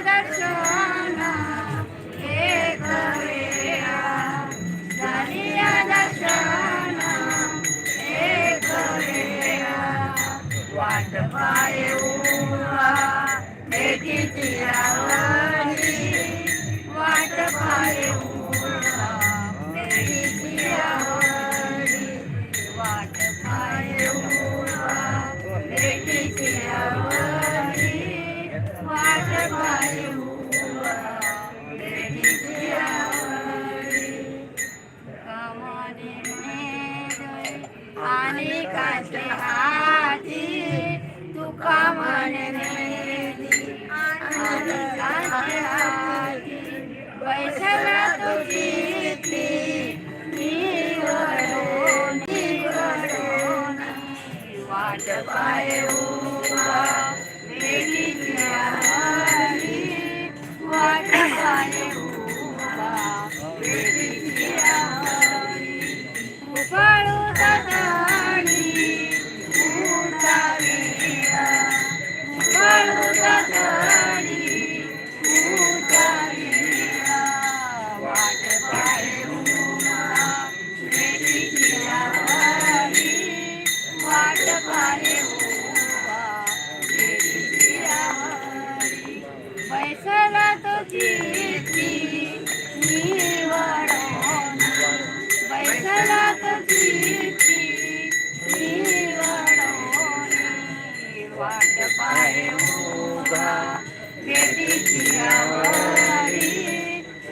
दर्शन एक वेळा झालिया दर्शन एक वेळा वाट पायूवा भेटीची आवडी वाट पायूवा भेटीची आवडी वाट पायूवा भेटीची आवडी वाट पायूवा भेटीची आवडी कामाने गई आणि काचे हाती तुका म्हणे आणि काचे हाती पैशाला तुझी मी वडून वाट पायूवा भेटीची आवडी वाट पायूवा भेटीची आवडी उफाळू दादाणी उतारीया उफाळू दादाणी उतारीया वाट पायूवा भेटीची आवडी वाट पायूवा भेटीची आवडी पैसाला तुझी मी वडून पैसाला तुझी मी वडून वाट पायूवा भेटीची आवडी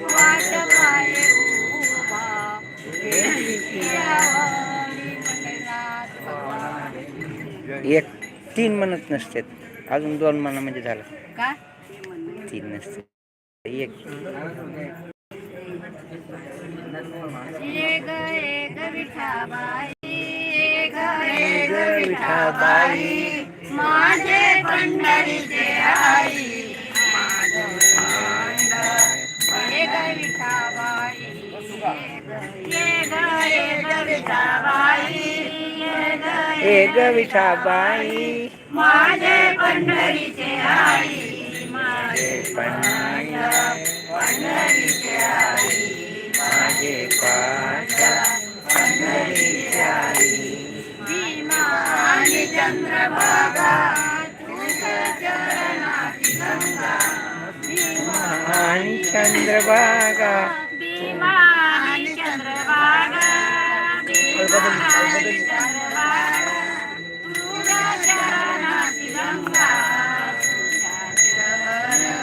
वाट पायूवा भेटीची आवडी मंडळात भगवान एक तीन म्हणत नसते अजून दोन म्हणा म्हणजे झालं का तीन नसते एक एक एक विठाबाई एक एक विठाबाई माझे पंढरीचे आई माझे पंढर एक विठाबाई एक एक विठाबाई एक विठाबाई माझे पंढरीचे आई माझे पंढरीचे आई माझे पाशा पंढरीची आई भीमा आणि चंद्रभागा तुझ्या चरणाची गंगा भीमा आणि चंद्रभागा भीमा आणि चंद्रभागा भीमा आणि चंद्रभागा तुझ्या चरणाची गंगा तुझ्या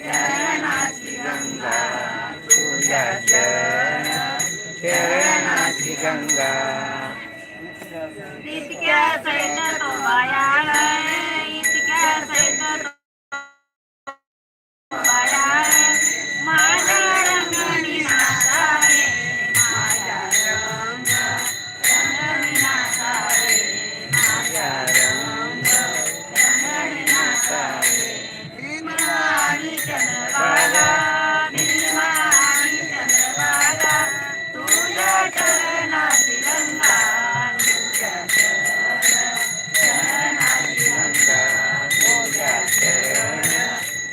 चरणाची गंगा तुझ्या चरणाची गंगा इतक्या सैन्य तो बायाळ इतक्या सैन्य तो बायाळ माझ्या रंगणी नाचावे माझ्या रंगणी नाचावे माझ्या रंगणी नाचावे भीमा आणि चंद्रभागा भीमा आणि चंद्रभागा तुझ्या चरणाची गंगा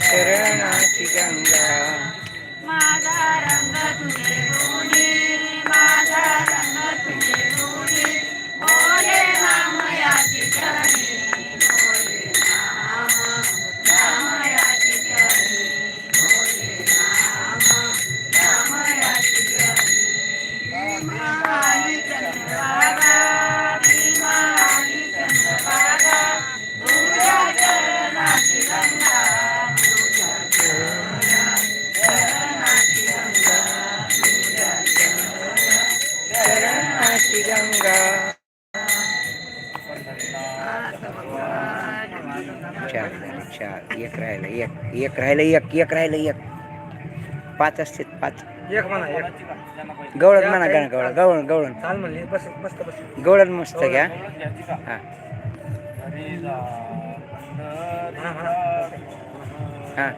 चरणाची गंगा माझा रंग तुझे गुणी माझा रंग तुझे गुणी बोले नाम याची चरणी बोले नाम याची चरणी बोले नाम याची चरणी भीमा आणि चंद्रभागा भीमा आणि चंद्रभागा तुझ्या चरणाची गंगा चरणाची गंगा चार चार एक राहिलं एक राहिलं एक राहिलं एक पाच असते पाच एक म्हणा एक गवळण म्हणा गवळण चाल म्हणले बस मस्त बस गवळण मस्त घ्या हा हा